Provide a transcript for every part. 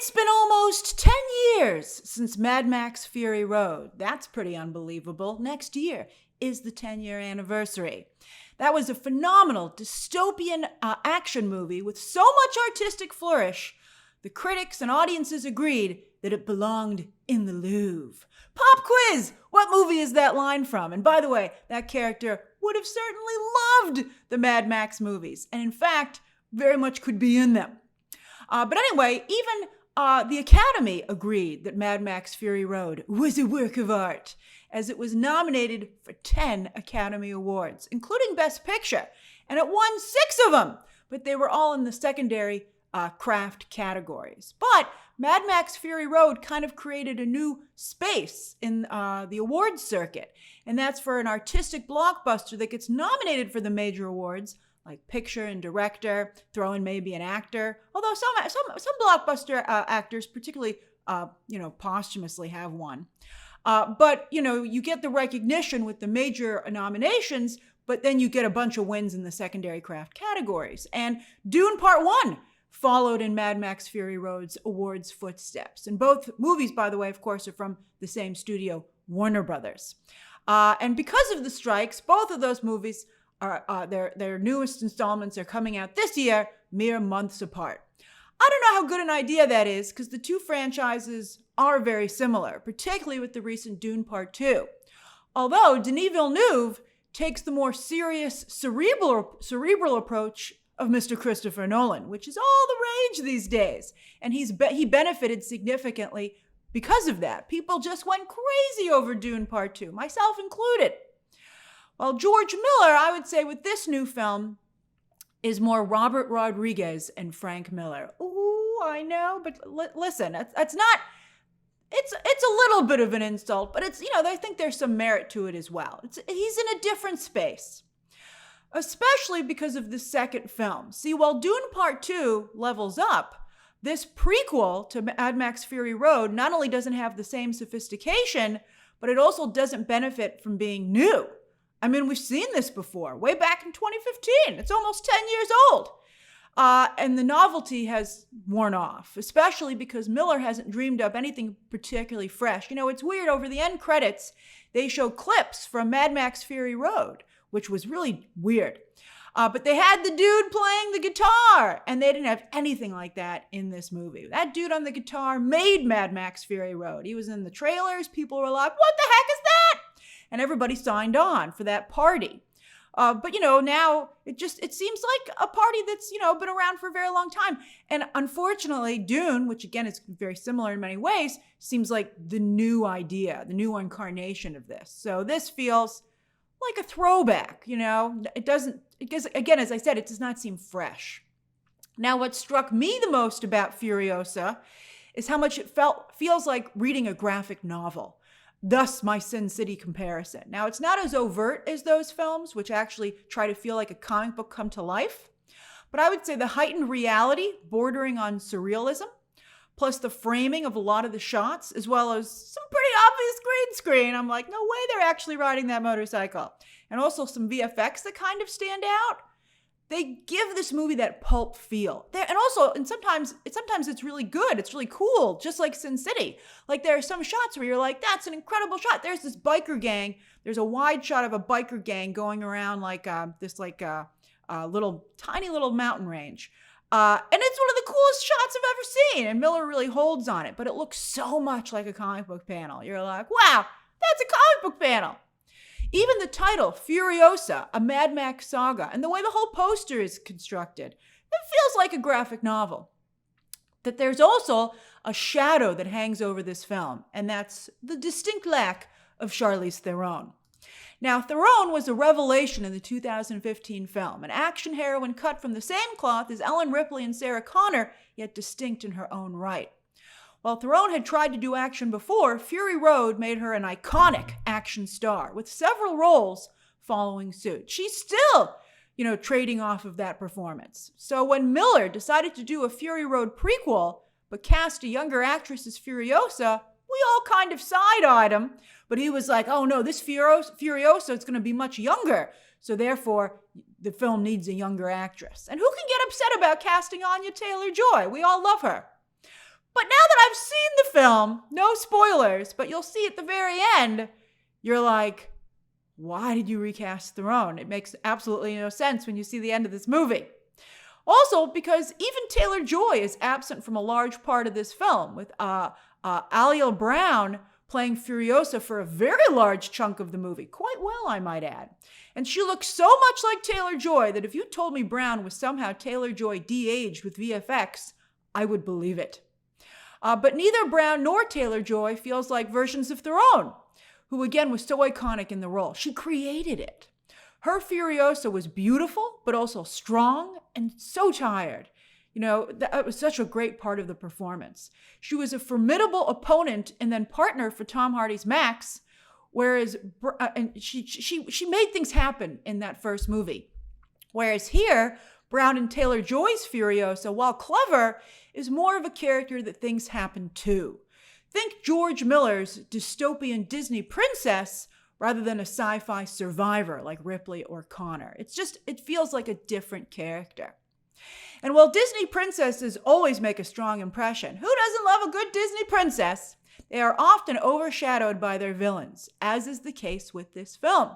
It's been almost 10 years since Mad Max Fury Road. That's pretty unbelievable. Next year is the 10-year anniversary. That was a phenomenal dystopian action movie with so much artistic flourish. The critics and audiences agreed that it belonged in the Louvre. Pop quiz! What movie is that line from? And by the way, that character would have certainly loved the Mad Max movies, and in fact, very much could be in them. But anyway, even the Academy agreed that Mad Max Fury Road was a work of art, as it was nominated for 10 Academy Awards, including Best Picture, and it won 6 of them, but they were all in the secondary craft categories. But Mad Max Fury Road kind of created a new space in the awards circuit, and that's for an artistic blockbuster that gets nominated for the major awards, like picture and director, throw in maybe an actor. Although some blockbuster actors, particularly posthumously, have won. But you get the recognition with the major nominations, but then you get a bunch of wins in the secondary craft categories. And Dune Part 1 followed in Mad Max Fury Road's awards footsteps. And both movies, by the way, of course, are from the same studio, Warner Brothers. And because of the strikes, both of those movies their newest installments are coming out this year, mere months apart. I don't know how good an idea that is, because the two franchises are very similar, particularly with the recent Dune Part 2. Although Denis Villeneuve takes the more serious, cerebral approach of Mr. Christopher Nolan, which is all the rage these days. And he benefited significantly because of that. People just went crazy over Dune Part 2, myself included. Well, George Miller, I would say, with this new film, is more Robert Rodriguez and Frank Miller. Ooh, I know, but listen, it's not. It's a little bit of an insult, but it's I think there's some merit to it as well. He's in a different space, especially because of the second film. See, while Dune Part 2 levels up, this prequel to Mad Max Fury Road not only doesn't have the same sophistication, but it also doesn't benefit from being new. I mean, we've seen this before, way back in 2015. It's almost 10 years old. And the novelty has worn off, especially because Miller hasn't dreamed up anything particularly fresh. It's weird, over the end credits, they show clips from Mad Max Fury Road, which was really weird. But they had the dude playing the guitar, and they didn't have anything like that in this movie. That dude on the guitar made Mad Max Fury Road. He was in the trailers. People were like, what the heck is that? And everybody signed on for that party. But now it seems like a party that's, been around for a very long time. And unfortunately, Dune, which again is very similar in many ways, seems like the new idea, the new incarnation of this. So this feels like a throwback, It doesn't, because again, as I said, it does not seem fresh. Now, what struck me the most about Furiosa is how much it feels like reading a graphic novel. Thus, my Sin City comparison. Now, it's not as overt as those films, which actually try to feel like a comic book come to life. But I would say the heightened reality bordering on surrealism, plus the framing of a lot of the shots, as well as some pretty obvious green screen. I'm like, no way they're actually riding that motorcycle. And also some VFX that kind of stand out. They give this movie that pulp feel. And sometimes it's really good. It's really cool, just like Sin City. Like there are some shots where you're like, that's an incredible shot. There's this biker gang. There's a wide shot of a biker gang going around like this tiny little mountain range. And it's one of the coolest shots I've ever seen. And Miller really holds on it, but it looks so much like a comic book panel. You're like, wow, that's a comic book panel. Even the title, Furiosa, a Mad Max saga, and the way the whole poster is constructed, it feels like a graphic novel. That there's also a shadow that hangs over this film, and that's the distinct lack of Charlize Theron. Now, Theron was a revelation in the 2015 film, an action heroine cut from the same cloth as Ellen Ripley and Sarah Connor, yet distinct in her own right. While Theron had tried to do action before, Fury Road made her an iconic action star, with several roles following suit. She's still, trading off of that performance. So when Miller decided to do a Fury Road prequel, but cast a younger actress as Furiosa, we all kind of side-eyed him. But he was like, oh no, this Furiosa is going to be much younger. So therefore, the film needs a younger actress. And who can get upset about casting Anya Taylor Joy? We all love her. But now that I've seen the film, no spoilers, but you'll see at the very end, you're like, why did you recast Theron? It makes absolutely no sense when you see the end of this movie. Also, because even Taylor Joy is absent from a large part of this film, with Alyla Browne playing Furiosa for a very large chunk of the movie. Quite well, I might add. And she looks so much like Taylor Joy that if you told me Browne was somehow Taylor Joy de-aged with VFX, I would believe it. But neither Browne nor Taylor Joy feels like versions of Theron, who again was so iconic in the role. She created it. Her Furiosa was beautiful, but also strong and so tired. You know, that was such a great part of the performance. She was a formidable opponent and then partner for Tom Hardy's Max, whereas and she made things happen in that first movie. Whereas here, Browne and Taylor Joy's Furiosa, while clever, is more of a character that things happen to. Think George Miller's dystopian Disney princess rather than a sci-fi survivor like Ripley or Connor. It feels like a different character. And while Disney princesses always make a strong impression, who doesn't love a good Disney princess? They are often overshadowed by their villains, as is the case with this film.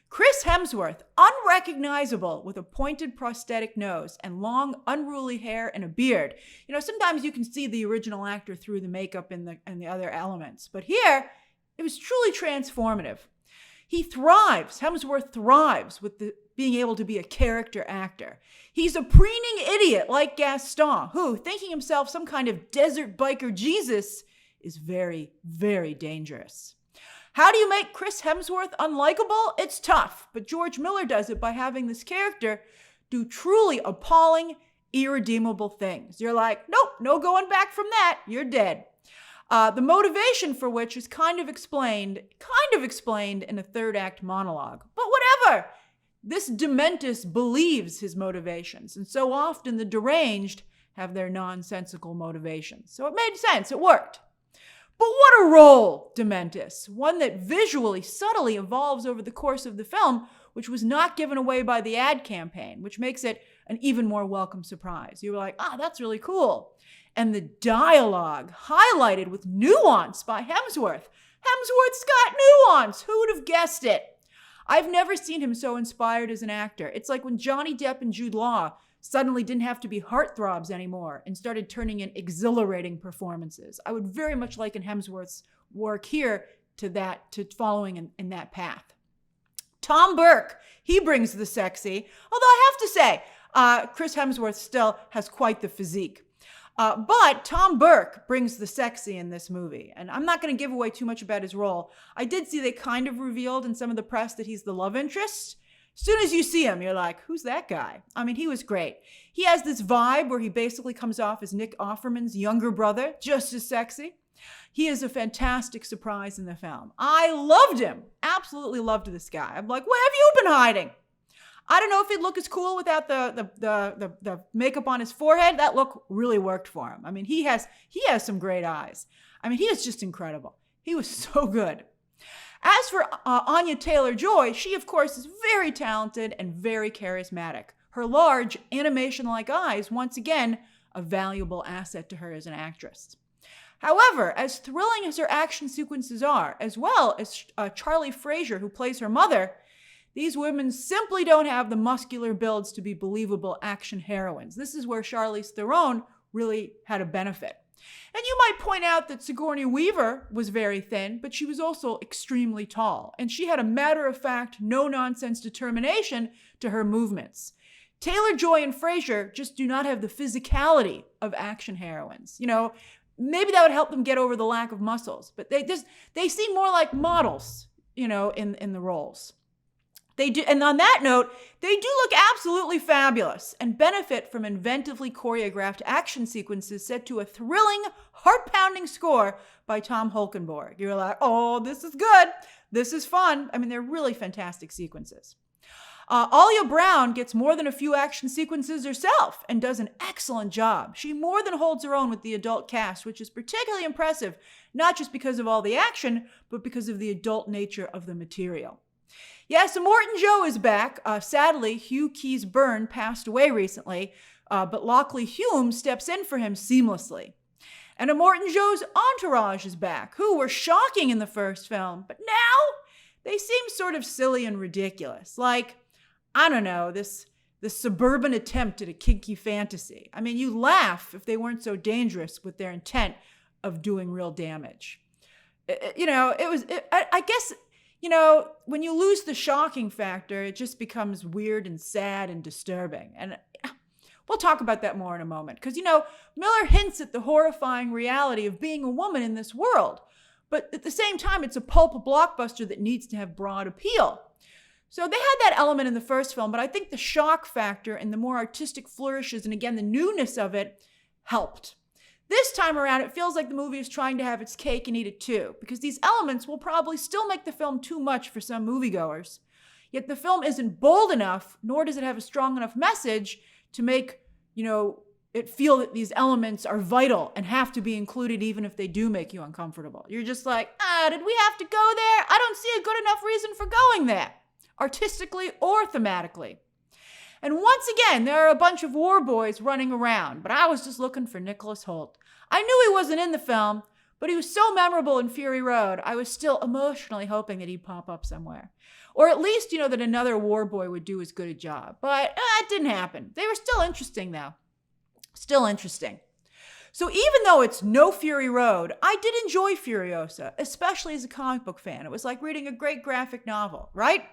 Chris Hemsworth, unrecognizable with a pointed prosthetic nose and long, unruly hair and a beard. You know, sometimes you can see the original actor through the makeup and the other elements, but here, it was truly transformative. Hemsworth thrives with being able to be a character actor. He's a preening idiot like Gaston, who, thinking himself some kind of desert biker Jesus, is very, very dangerous. How do you make Chris Hemsworth unlikable? It's tough, but George Miller does it by having this character do truly appalling, irredeemable things. You're like, nope, no going back from that. You're dead. The motivation for which is kind of explained in a third act monologue. But whatever. This Dementus believes his motivations, and so often the deranged have their nonsensical motivations. So it made sense. It worked. But what a role, Dementus. One that visually, subtly evolves over the course of the film, which was not given away by the ad campaign, which makes it an even more welcome surprise. You were like, that's really cool. And the dialogue, highlighted with nuance by Hemsworth. Hemsworth's got nuance. Who would have guessed it? I've never seen him so inspired as an actor. It's like when Johnny Depp and Jude Law suddenly didn't have to be heartthrobs anymore and started turning in exhilarating performances. I would very much liken Hemsworth's work here to following in that path. Tom Burke, he brings the sexy, although I have to say, Chris Hemsworth still has quite the physique. But Tom Burke brings the sexy in this movie. And I'm not going to give away too much about his role. I did see they kind of revealed in some of the press that he's the love interest. As soon as you see him, you're like, who's that guy? I mean, he was great. He has this vibe where he basically comes off as Nick Offerman's younger brother, just as sexy. He is a fantastic surprise in the film. I loved him. Absolutely loved this guy. I'm like, where have you been hiding? I don't know if he'd look as cool without the makeup on his forehead. That look really worked for him. I mean, he has some great eyes. I mean, he is just incredible. He was so good. As for Anya Taylor Joy, she, of course, is very talented and very charismatic. Her large, animation-like eyes, once again, a valuable asset to her as an actress. However, as thrilling as her action sequences are, as well as Charlie Fraser, who plays her mother, these women simply don't have the muscular builds to be believable action heroines. This is where Charlize Theron really had a benefit. And you might point out that Sigourney Weaver was very thin, but she was also extremely tall. And she had a matter-of-fact, no-nonsense determination to her movements. Taylor Joy and Fraser just do not have the physicality of action heroines. You know, maybe that would help them get over the lack of muscles. But they seem more like models, you know, in the roles. They do, and on that note, they do look absolutely fabulous and benefit from inventively choreographed action sequences set to a thrilling, heart-pounding score by Tom Holkenborg. You're like, oh, this is good. This is fun. I mean, they're really fantastic sequences. Alyla Browne gets more than a few action sequences herself and does an excellent job. She more than holds her own with the adult cast, which is particularly impressive, not just because of all the action, but because of the adult nature of the material. Yes, Immorton Joe is back. Sadly, Hugh Keys-Byrne passed away recently, but Lockley Hume steps in for him seamlessly. And Immorton Joe's Entourage is back, who were shocking in the first film, but now they seem sort of silly and ridiculous. Like, I don't know, this suburban attempt at a kinky fantasy. I mean, you laugh if they weren't so dangerous with their intent of doing real damage. I guess, when you lose the shocking factor, it just becomes weird and sad and disturbing. And we'll talk about that more in a moment. Because, Miller hints at the horrifying reality of being a woman in this world. But at the same time, it's a pulp blockbuster that needs to have broad appeal. So they had that element in the first film, but I think the shock factor and the more artistic flourishes and again, the newness of it helped. This time around, it feels like the movie is trying to have its cake and eat it too, because these elements will probably still make the film too much for some moviegoers. Yet the film isn't bold enough, nor does it have a strong enough message to make, it feel that these elements are vital and have to be included even if they do make you uncomfortable. You're just like, did we have to go there? I don't see a good enough reason for going there, artistically or thematically. And once again, there are a bunch of war boys running around, but I was just looking for Nicholas Hoult. I knew he wasn't in the film, but he was so memorable in Fury Road, I was still emotionally hoping that he'd pop up somewhere. Or at least, that another war boy would do as good a job. But it didn't happen. They were still interesting, though. Still interesting. So even though it's no Fury Road, I did enjoy Furiosa, especially as a comic book fan. It was like reading a great graphic novel, right?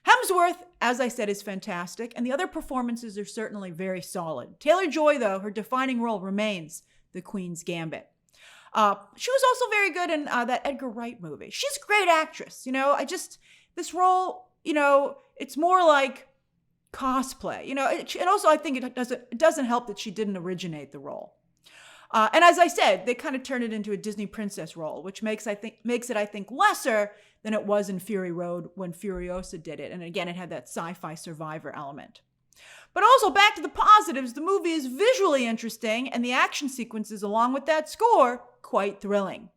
Hemsworth, as I said, is fantastic, and the other performances are certainly very solid. Taylor Joy, though, her defining role remains the Queen's Gambit. She was also very good in that Edgar Wright movie. She's a great actress, this role, it's more like cosplay, and also I think it doesn't help that she didn't originate the role. And as I said, they kind of turned it into a Disney princess role, which makes it, I think, lesser than it was in Fury Road when Furiosa did it. And again, it had that sci-fi survivor element. But also, back to the positives, the movie is visually interesting, and the action sequences, along with that score, quite thrilling.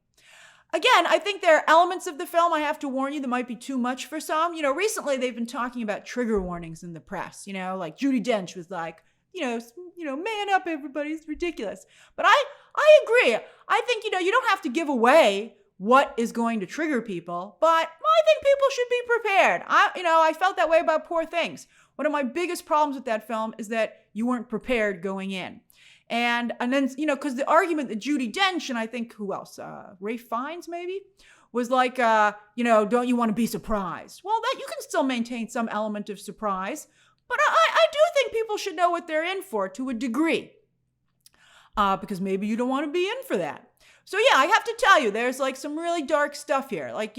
Again, I think there are elements of the film, I have to warn you, that might be too much for some. Recently they've been talking about trigger warnings in the press, like Judi Dench was like, man up, everybody, it's ridiculous. But I agree. I think, you don't have to give away what is going to trigger people, but I think people should be prepared. I felt that way about Poor Things. One of my biggest problems with that film is that you weren't prepared going in. And then, because the argument that Judi Dench and I think who else, Ralph Fiennes maybe, was like, don't you want to be surprised? Well, that you can still maintain some element of surprise, but I do think people should know what they're in for to a degree, because maybe you don't want to be in for that. So yeah, I have to tell you, there's like some really dark stuff here, like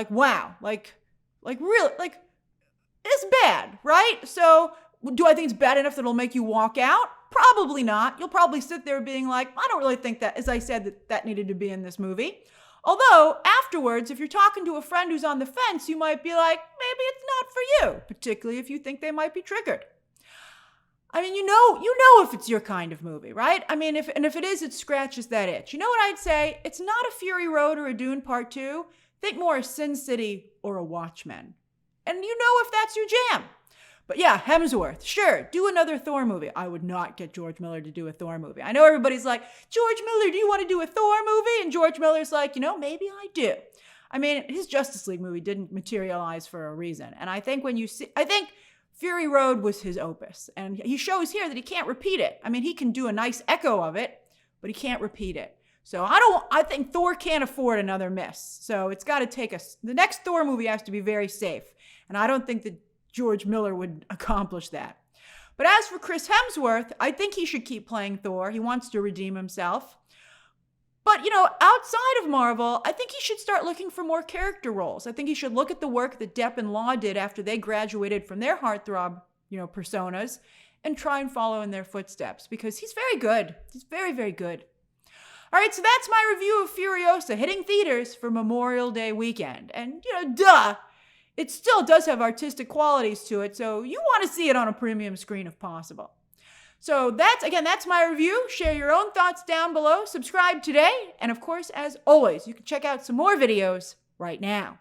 wow, like really, like it's bad, right? So do I think it's bad enough that it'll make you walk out? Probably not. You'll probably sit there being like, I don't really think that, as I said, that needed to be in this movie. Although afterwards, if you're talking to a friend who's on the fence, you might be like, maybe it's not for you, particularly if you think they might be triggered. I mean, you know if it's your kind of movie, right? I mean, if it is, it scratches that itch. You know what I'd say? It's not a Fury Road or a Dune Part 2. Think more a Sin City or a Watchmen. And if that's your jam. But yeah, Hemsworth, sure, do another Thor movie. I would not get George Miller to do a Thor movie. I know everybody's like, George Miller, do you want to do a Thor movie? And George Miller's like, maybe I do. I mean, his Justice League movie didn't materialize for a reason. And I think Fury Road was his opus. And he shows here that he can't repeat it. I mean, he can do a nice echo of it, but he can't repeat it. So I think Thor can't afford another miss. So it's got to take the next Thor movie has to be very safe. And I don't think that George Miller would accomplish that. But as for Chris Hemsworth, I think he should keep playing Thor. He wants to redeem himself. But, outside of Marvel, I think he should start looking for more character roles. I think he should look at the work that Depp and Law did after they graduated from their heartthrob, personas and try and follow in their footsteps because he's very good. He's very, very good. All right, so that's my review of Furiosa hitting theaters for Memorial Day weekend. And, it still does have artistic qualities to it, so you want to see it on a premium screen if possible. So that's my review. Share your own thoughts down below. Subscribe today. And of course, as always, you can check out some more videos right now.